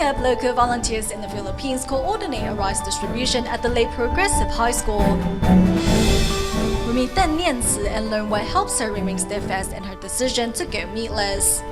help local volunteers in the Philippines coordinate a rice distribution at the Leyte Progressive High School. We meet Deng NianChun and learn what helps her remain steadfast in her decision to go meatless.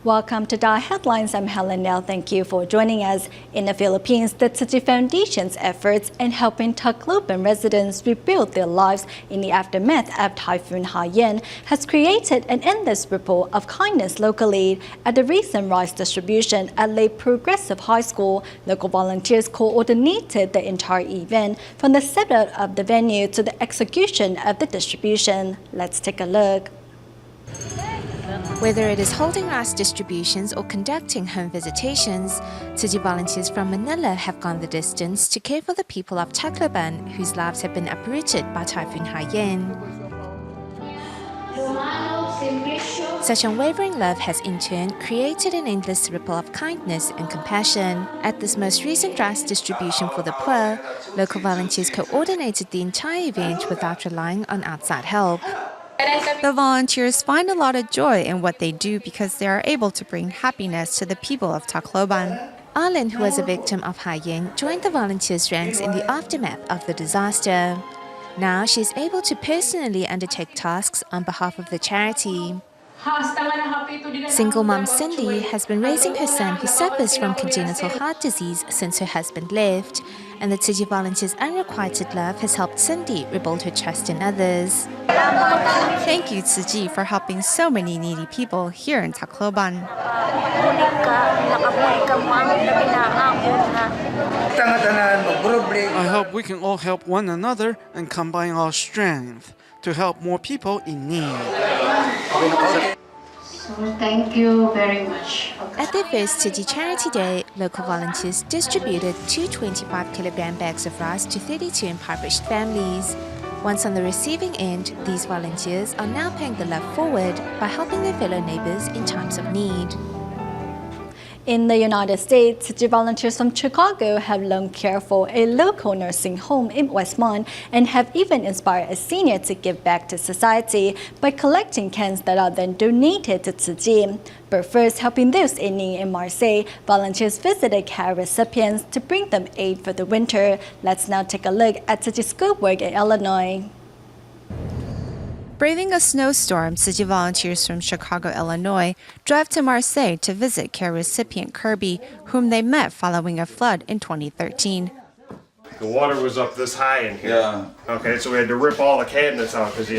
Welcome to DaAi Headlines. I'm Helen Nell. Thank you for joining us. In the Philippines, the Tzu Chi Foundation's efforts in helping Tacloban residents rebuild their lives in the aftermath of Typhoon Haiyan has created an endless ripple of kindness locally. At the recent rice distribution at Leyte Progressive High School, local volunteers coordinated the entire event, from the setup of the venue to the execution of the distribution. Let's take a look. Whether it is holding rice distributions or conducting home visitations, Tzu Chi volunteers from Manila have gone the distance to care for the people of Tacloban whose lives have been uprooted by Typhoon Haiyan. Such unwavering love has in turn created an endless ripple of kindness and compassion. At this most recent rice distribution for the poor, local volunteers coordinated the entire event without relying on outside help. The volunteers find a lot of joy in what they do because they are able to bring happiness to the people of Tacloban. Arlen, who was a victim of Haiyan, joined the volunteers' ranks in the aftermath of the disaster. Now she is able to personally undertake tasks on behalf of the charity. Single mom Cindy has been raising her son who suffers from congenital heart disease since her husband left, and the Tzu Chi volunteers' unrequited love has helped Cindy rebuild her trust in others. Thank you, Tzu Chi, for helping so many needy people here in Tacloban. I hope we can all help one another and combine our strength to help more people in need. So thank you very much. At their first Tzu Chi Charity Day, local volunteers distributed 2 25-kilogram bags of rice to 32 impoverished families. Once on the receiving end, these volunteers are now paying the love forward by helping their fellow neighbors in times of need. In the United States, Tzu Chi volunteers from Chicago have long cared for a local nursing home in Westmont and have even inspired a senior to give back to society by collecting cans that are then donated to Tzu Chi. But first, helping those in need in Marseille, volunteers visited care recipients to bring them aid for the winter. Let's now take a look at Tzu Chi schoolwork in Illinois. Braving a snowstorm, Tzu Chi volunteers from Chicago, Illinois, drove to Marseille to visit care recipient Kirby, whom they met following a flood in 2013. The water was up this high in here. Yeah. Okay, so we had to rip all the cabinets out because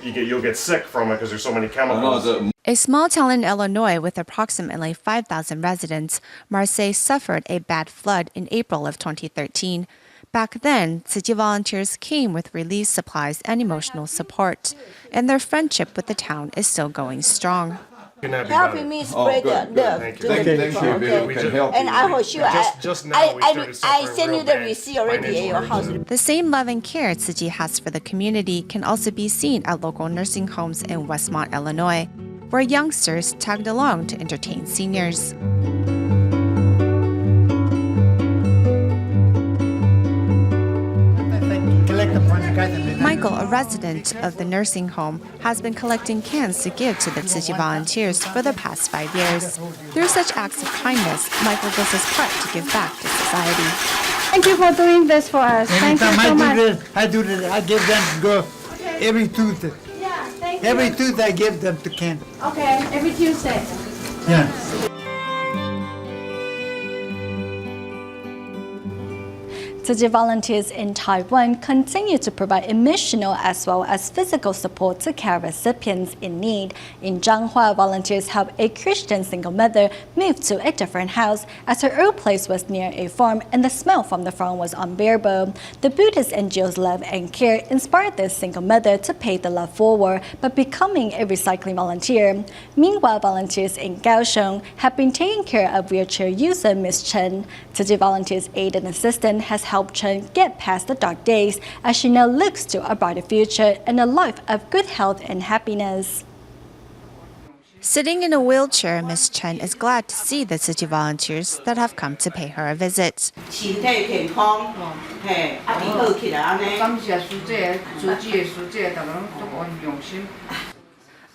you'll get sick from it because there's so many chemicals. A small town in Illinois with approximately 5,000 residents, Marseille suffered a bad flood in April of 2013. Back then, Tzu Chi volunteers came with relief supplies and emotional support, and their friendship with the town is still going strong. Helping me spread the love. Thank you. Thank you. We can help And you. I will sure Just now we started I suffering send you real the bad receipt already at your house. The same love and care Tzu Chi has for the community can also be seen at local nursing homes in Westmont, Illinois, where youngsters tagged along to entertain seniors. Michael, a resident of the nursing home, has been collecting cans to give to the Tzu Chi volunteers for the past 5 years. Through such acts of kindness, Michael does his part to give back to society. Thank you for doing this for us. Thank you so much. I do this. I give them to go every Tuesday. Yeah, thank you. Every Tuesday I give them to can. Okay, every Tuesday. Yeah. Tzu Chi volunteers in Taiwan continue to provide emotional as well as physical support to care recipients in need. In Zhanghua, volunteers helped a Christian single mother move to a different house as her old place was near a farm and the smell from the farm was unbearable. The Buddhist NGO's love and care inspired this single mother to pay the love forward by becoming a recycling volunteer. Meanwhile, volunteers in Kaohsiung have been taking care of wheelchair user Ms. Chen. Tzu Chi volunteers' aid and assistance has helped Chen get past the dark days as she now looks to a brighter future and a life of good health and happiness. Sitting in a wheelchair, Ms. Chen is glad to see the Tzu Chi volunteers that have come to pay her a visit.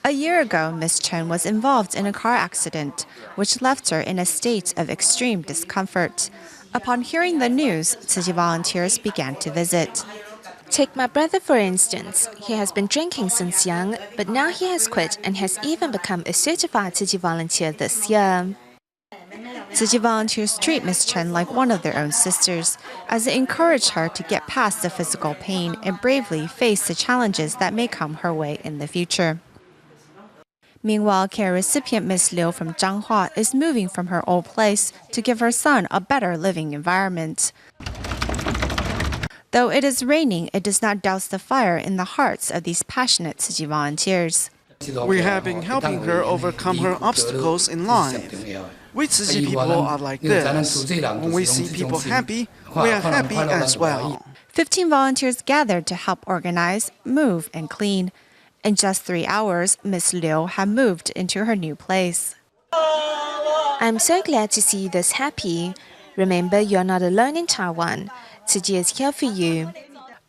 A year ago, Ms. Chen was involved in a car accident, which left her in a state of extreme discomfort. Upon hearing the news, Tzu Chi volunteers began to visit. Take my brother for instance. He has been drinking since young, but now he has quit and has even become a certified Tzu Chi volunteer this year. Tzu Chi volunteers treat Ms. Chen like one of their own sisters, as they encourage her to get past the physical pain and bravely face the challenges that may come her way in the future. Meanwhile, care recipient Ms. Liu from Changhua is moving from her old place to give her son a better living environment. Though it is raining, it does not douse the fire in the hearts of these passionate Tzu Chi volunteers. We have been helping her overcome her obstacles in life. We Tzu Chi people are like this. When we see people happy, we are happy as well. 15 volunteers gathered to help organize, move, and clean. In just 3 hours, Ms. Liu had moved into her new place. I'm so glad to see you this happy. Remember, you're not alone in Taiwan. Tzu Chi is here for you.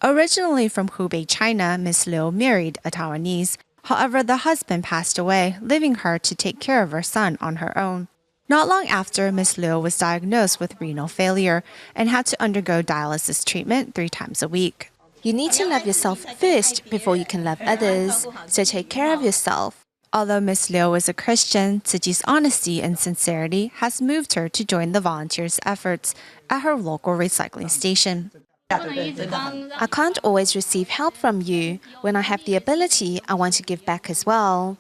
Originally from Hubei, China, Ms. Liu married a Taiwanese. However, the husband passed away, leaving her to take care of her son on her own. Not long after, Ms. Liu was diagnosed with renal failure and had to undergo dialysis treatment 3 times a week. You need to love yourself first before you can love others, so take care of yourself. Although Ms. Liu is a Christian, Tzu Chi's honesty and sincerity has moved her to join the volunteers' efforts at her local recycling station. I can't always receive help from you. When I have the ability, I want to give back as well.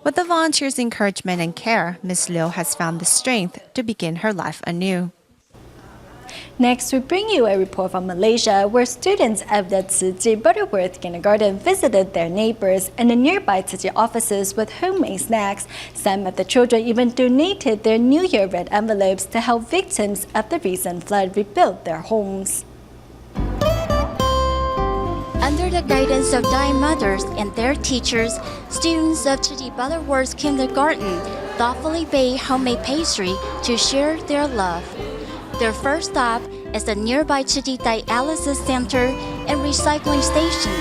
With the volunteers' encouragement and care, Ms. Liu has found the strength to begin her life anew. Next, we bring you a report from Malaysia, where students of the Tzu Chi Butterworth Kindergarten visited their neighbors and the nearby Tzu Chi offices with homemade snacks. Some of the children even donated their New Year red envelopes to help victims of the recent flood rebuild their homes. Under the guidance of DaAi mothers and their teachers, students of Tzu Chi Butterworth Kindergarten thoughtfully bake homemade pastry to share their love. Their first stop is the nearby Tzu Chi Dialysis Center and Recycling Station.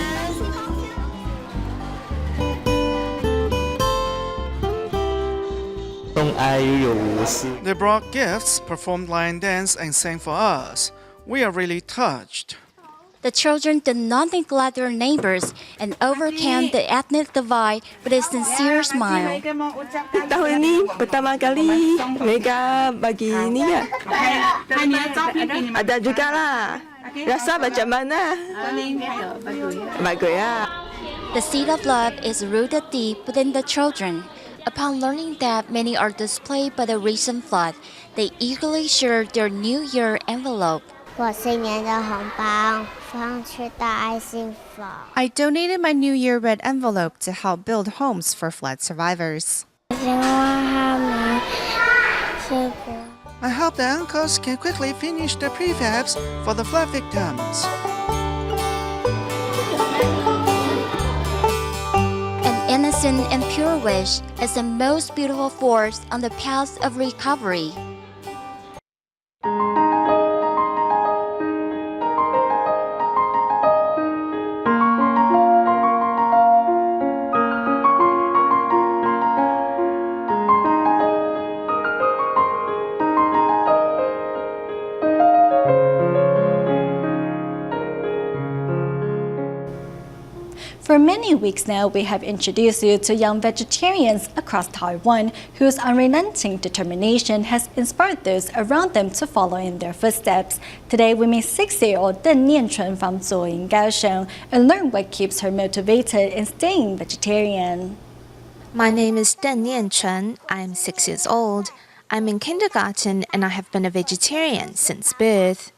They brought gifts, performed lion dance, and sang for us. We are really touched. The children did not neglect their neighbors and overcame the ethnic divide with a sincere smile. Tahun ini pertama kali mereka bagi ni ya. Ada juga lah. Rasa macam mana? Bagus ya. The seed of love is rooted deep within the children. Upon learning that many are displaced by the recent flood, they eagerly shared their New Year envelope. I donated my New Year red envelope to help build homes for flood survivors. I hope the uncles can quickly finish the prefabs for the flood victims. An innocent and pure wish is the most beautiful force on the path of recovery. For many weeks now, we have introduced you to young vegetarians across Taiwan whose unrelenting determination has inspired those around them to follow in their footsteps. Today, we meet 6-year-old Deng NianChun from Zuoying, Kaohsiung, and learn what keeps her motivated in staying vegetarian. My name is Deng NianChun. I'm 6 years old. I'm in kindergarten and I have been a vegetarian since birth.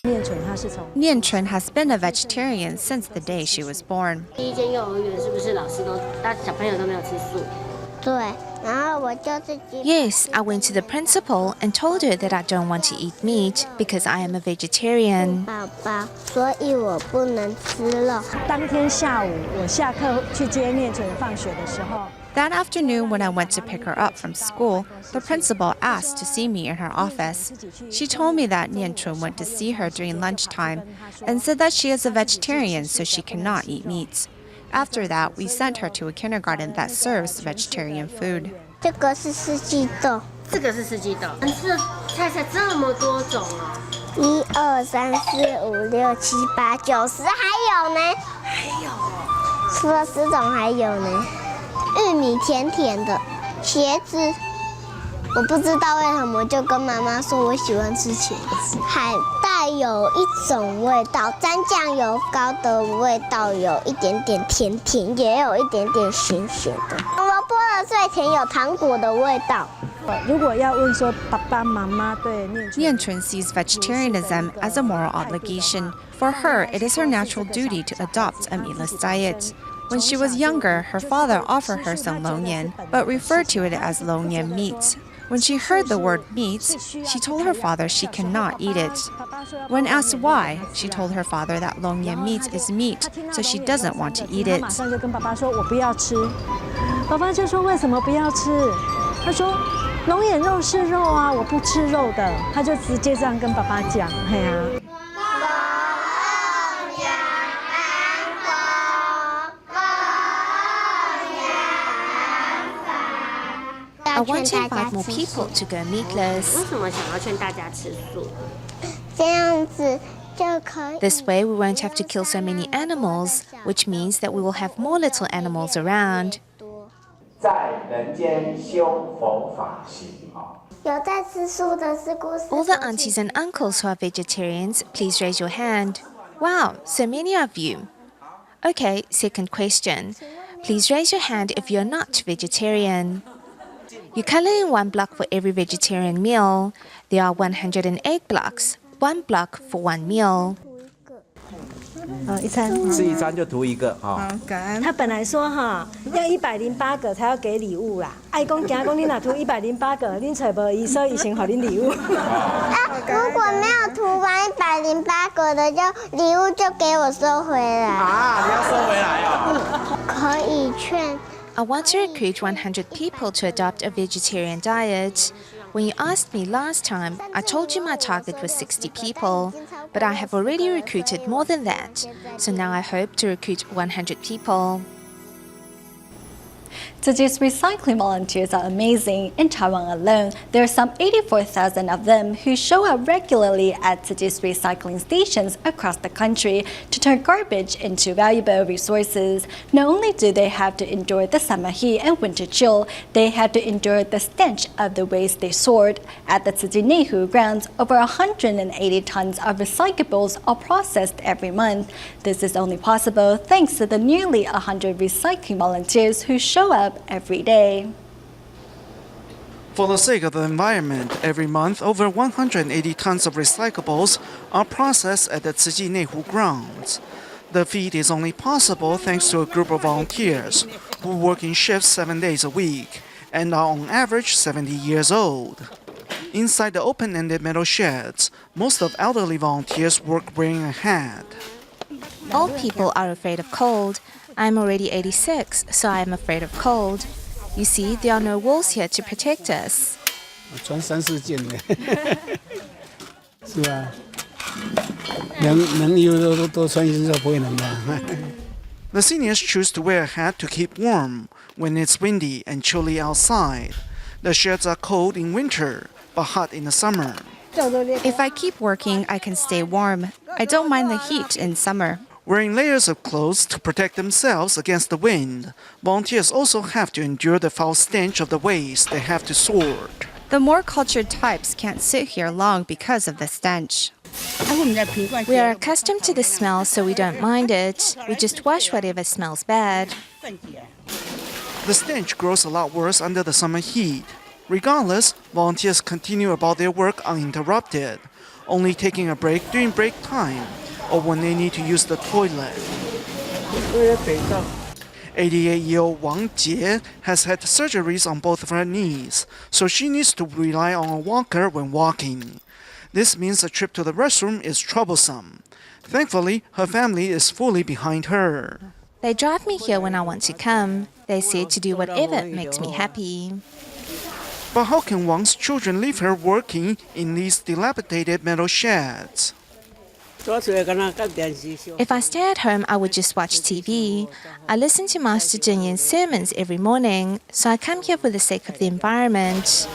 NianChun has been a vegetarian since the day she was born. Yes, I went to the principal and told her that I don't want to eat meat because I am a vegetarian. That afternoon, when I went to pick her up from school, the principal asked to see me in her office. She told me that NianChun went to see her during lunchtime and said that she is a vegetarian, so she cannot eat meat. After that, we sent her to a kindergarten that serves vegetarian food. 这个是四季豆。这个是四季豆。吃的菜这么多种哦。1、2、3、4、5、6、7、8、9、10，还有呢。还有哦。除了10种还有呢。玉米甜甜的，茄子，我不知道为什么就跟妈妈说我喜欢吃茄子，还带有一种味道，沾酱油膏的味道，有一点点甜甜，也有一点点咸咸的。萝卜的最甜，有糖果的味道。如果要问说爸爸妈妈对NianChun sees vegetarianism as a moral obligation. For her, it is her natural duty to adopt a meatless diet. When she was younger, her father offered her some longyan, but referred to it as longyan meat. When she heard the word meat, she told her father she cannot eat it. When asked why, she told her father that longyan meat is meat, so she doesn't want to eat it. 马上就跟爸爸说我不要吃，爸爸就说为什么不要吃？他说龙眼肉是肉啊，我不吃肉的。他就直接这样跟爸爸讲，嘿呀。I want to invite more people to go meatless. 为什么想要劝大家吃素？这样子就可以。 This way we won't have to kill so many animals, which means that we will have more little animals around. 在人间修佛法行。有在吃素的是故事。 All the aunties and uncles who are vegetarians, please raise your hand. Wow, so many of you. Okay, second question. Please raise your hand if you're not vegetarian. You color in 1 block for every vegetarian meal. There are 108 blocks, 1 block for 1 meal. 一餐吃一餐就图一个啊。他本来说哈要108个才要给礼物啦，爱公讲你哪图108个，恁找无伊，所以先给恁礼物。如果没有涂完108个的，就礼物就给我收回来。啊，你要收回来哦。可以劝。 I want to recruit 100 people to adopt a vegetarian diet. When you asked me last time, I told you my target was 60 people, but I have already recruited more than that, so now I hope to recruit 100 people. Today's recycling volunteers are amazing. In Taiwan alone, there are some 84,000 of them who show up regularly at today's recycling stations across the country to turn garbage into valuable resources. Not only do they have to endure the summer heat and winter chill, they have to endure the stench of the waste they sort. At the Tzu Nehu grounds, over 180 tons of recyclables are processed every month. This is only possible thanks to the nearly 100 recycling volunteers who show up every day. For the sake of the environment, every month over 180 tons of recyclables are processed at the Tzu Nehu grounds. The feat is only possible thanks to a group of volunteers who work in shifts 7 days a week and are on average 70 years old. Inside the open-ended metal sheds, most of elderly volunteers work wearing a hat. Old people are afraid of cold. I'm already 86, so I'm afraid of cold. You see, there are no walls here to protect us. 穿3、4件的，是吧？能有多穿一身就不会冷的。The seniors choose to wear a hat to keep warm when it's windy and chilly outside. The sheds are cold in winter, but hot in the summer. If I keep working, I can stay warm. I don't mind the heat in summer. Wearing layers of clothes to protect themselves against the wind, volunteers also have to endure the foul stench of the waste they have to sort. The more cultured types can't sit here long because of the stench. We are accustomed to the smell, so we don't mind it. We just wash whatever smells bad. The stench grows a lot worse under the summer heat. Regardless, volunteers continue about their work uninterrupted, only taking a break during break time or when they need to use the toilet. 88-year-old Wang Jie has had surgeries on both of her knees, so she needs to rely on a walker when walking. This means a trip to the restroom is troublesome. Thankfully, her family is fully behind her. They drive me here when I want to come. They said to do whatever makes me happy. But how can one's children leave her working in these dilapidated metal sheds? If I stay at home, I would just watch TV. I listen to Master Deng NianChun's sermons every morning, so I come here for the sake of the environment.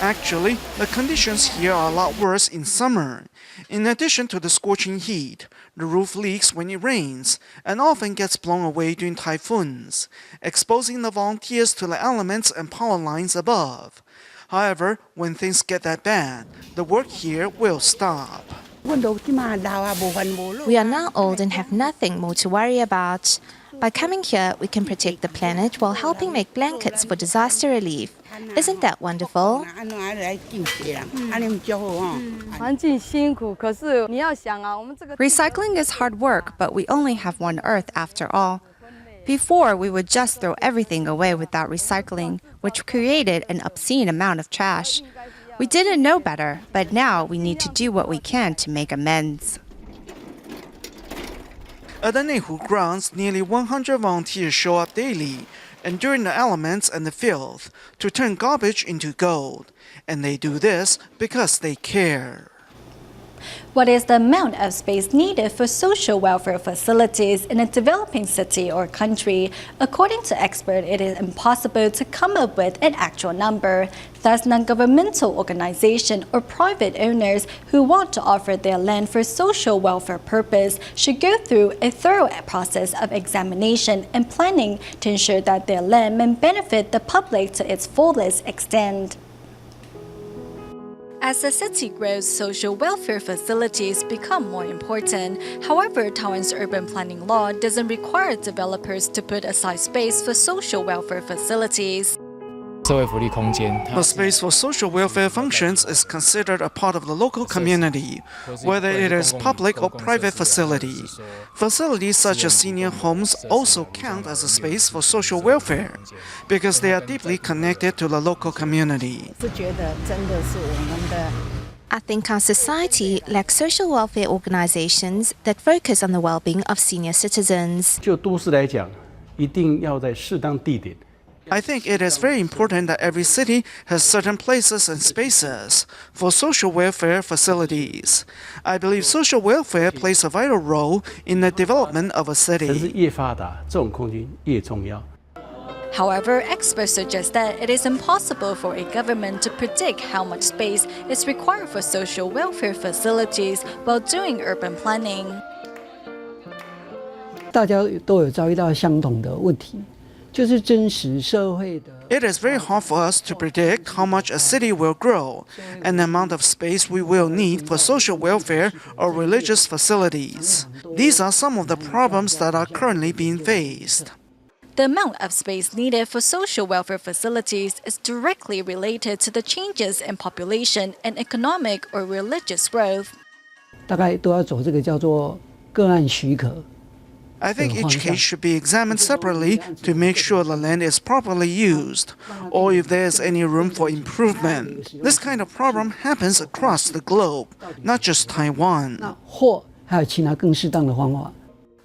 Actually, the conditions here are a lot worse in summer. In addition to the scorching heat, the roof leaks when it rains and often gets blown away during typhoons, exposing the volunteers to the elements and power lines above. However, when things get that bad, the work here will stop. We are now old and have nothing more to worry about. By coming here, we can protect the planet while helping make blankets for disaster relief. Isn't that wonderful? Recycling is hard work, but we only have one Earth after all. Before, we would just throw everything away without recycling, which created an obscene amount of trash. We didn't know better, but now we need to do what we can to make amends. At the Neihu grounds, nearly 100 volunteers show up daily, enduring the elements and the filth, to turn garbage into gold. And they do this because they care. What is the amount of space needed for social welfare facilities in a developing city or country? According to experts, it is impossible to come up with an actual number. Thus, non-governmental organizations or private owners who want to offer their land for social welfare purpose should go through a thorough process of examination and planning to ensure that their land may benefit the public to its fullest extent. As the city grows, social welfare facilities become more important. However, Taiwan's urban planning law doesn't require developers to put aside space for social welfare facilities. The space for social welfare functions is considered a part of the local community, whether it is public or private facility. Facilities such as senior homes also count as a space for social welfare because they are deeply connected to the local community. I think our society lacks social welfare organizations that focus on the well-being of senior citizens. I think it is very important that every city has certain places and spaces for social welfare facilities. I believe social welfare plays a vital role in the development of a city. However, experts suggest that it is impossible for a government to predict how much space is required for social welfare facilities while doing urban planning. 大家都有遭遇到相同的问题。 It is very hard for us to predict how much a city will grow and the amount of space we will need for social welfare or religious facilities. These are some of the problems that are currently being faced. The amount of space needed for social welfare facilities is directly related to the changes in population and economic or religious growth. 大概都要走这个叫做个案许可。 I think each case should be examined separately to make sure the land is properly used, or if there is any room for improvement. This kind of problem happens across the globe, not just Taiwan. 或还有其他更适当的方法。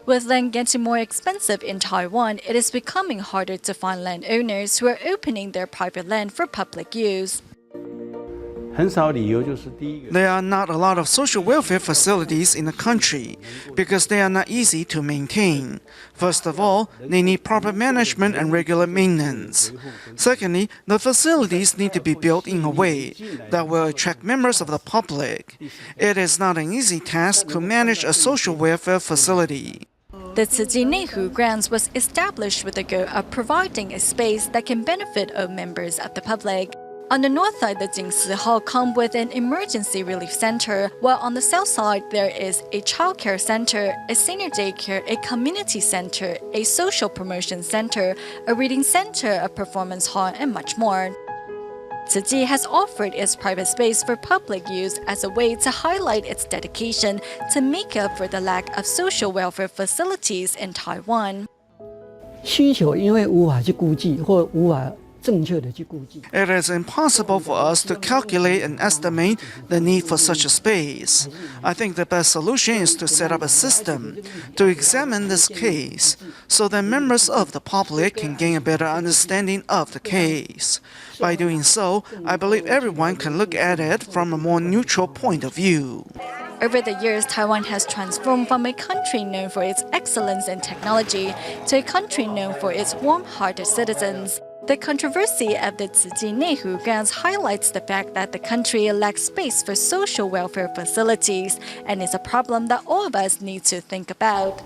With land getting more expensive in Taiwan, it is becoming harder to find landowners who are opening their private land for public use. There are not a lot of social welfare facilities in the country because they are not easy to maintain. First of all, they need proper management and regular maintenance. Secondly, the facilities need to be built in a way that will attract members of the public. It is not an easy task to manage a social welfare facility. The Tzu Neihu grounds was established with the goal of providing a space that can benefit all members of the public. On the north side, the Jingsi Hall comes with an emergency relief center, while on the south side there is a child care center, a senior daycare, a community center, a social promotion center, a reading center, a performance hall, and much more. Tzu has offered its private space for public use as a way to highlight its dedication to make up for the lack of social welfare facilities in Taiwan. 需求因为无法去估计或无法正确的去估计。 It is impossible for us to calculate and estimate the need for such a space. I think the best solution is to set up a system to examine this case so that members of the public can gain a better understanding of the case. By doing so, I believe everyone can look at it from a more neutral point of view. Over the years, Taiwan has transformed from a country known for its excellence in technology to a country known for its warm-hearted citizens. The controversy of the Tzu Chi Neihu grants highlights the fact that the country lacks space for social welfare facilities and is a problem that all of us need to think about.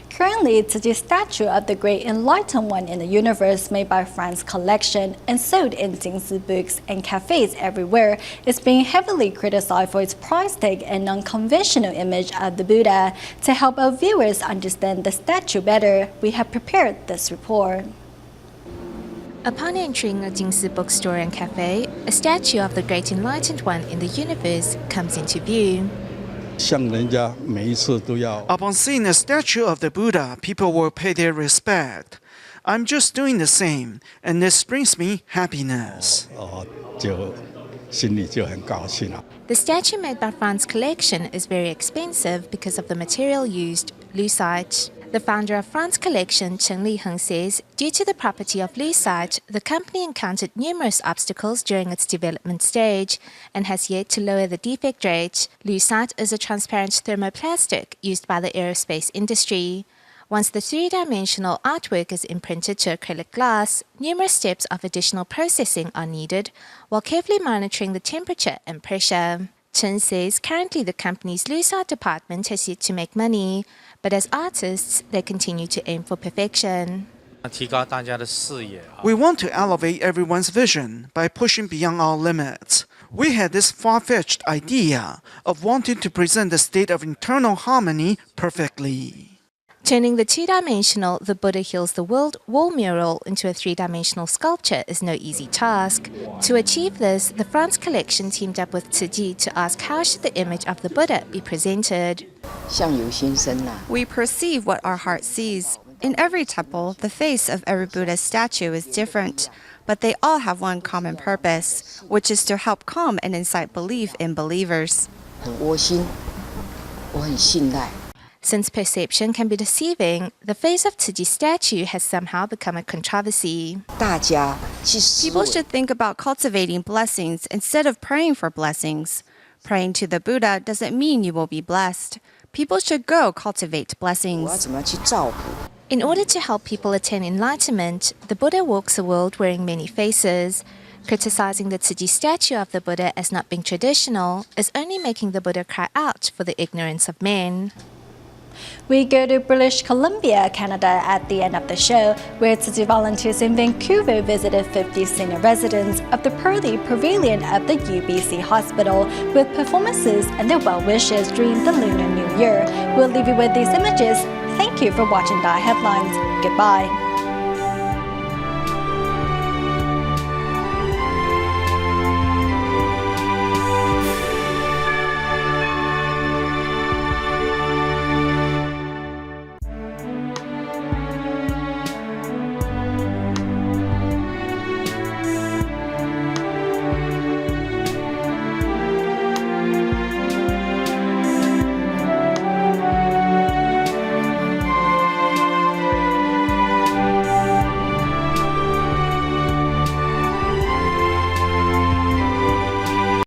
Currently, Tzu Chi's statue of the Great Enlightened One in the Universe, made by Franz Collection and sold in Jingzi books and cafes everywhere, is being heavily criticized for its price tag and non-conventional image of the Buddha. To help our viewers understand the statue better, we have prepared this report. Upon entering a Jingsi bookstore and cafe, a statue of the Great Enlightened One in the universe comes into view. Upon seeing a statue of the Buddha, people will pay their respect. I'm just doing the same, and this brings me happiness. The statue made by Franz Collection is very expensive because of the material used, lucite. The founder of Franz Collection, Chen Liheng, says due to the property of lucite, the company encountered numerous obstacles during its development stage and has yet to lower the defect rate. Lucite is a transparent thermoplastic used by the aerospace industry. Once the three-dimensional artwork is imprinted to acrylic glass, numerous steps of additional processing are needed while carefully monitoring the temperature and pressure. Chen says currently the company's lucite department has yet to make money, but as artists, they continue to aim for perfection. We want to elevate everyone's vision by pushing beyond our limits. We had this far-fetched idea of wanting to present the state of internal harmony perfectly. Turning the two-dimensional The Buddha Heals the World wall mural into a three-dimensional sculpture is no easy task. To achieve this, the Franz Collection teamed up with Tzu Chi to ask how should the image of the Buddha be presented. We perceive what our heart sees. In every temple, the face of every Buddha statue is different, but they all have one common purpose, which is to help calm and incite belief in believers. Since perception can be deceiving, the face of Tzu Chi's statue has somehow become a controversy. People should think about cultivating blessings instead of praying for blessings. Praying to the Buddha doesn't mean you will be blessed. People should go cultivate blessings. In order to help people attain enlightenment, the Buddha walks the world wearing many faces. Criticizing the Tzu Chi statue of the Buddha as not being traditional is only making the Buddha cry out for the ignorance of men. We go to British Columbia, Canada at the end of the show, where Tzu Chi volunteers in Vancouver visited 50 senior residents of the Pearly Pavilion of the UBC Hospital with performances and their well wishes during the Lunar New Year. We'll leave you with these images. Thank you for watching DaAi Headlines. Goodbye.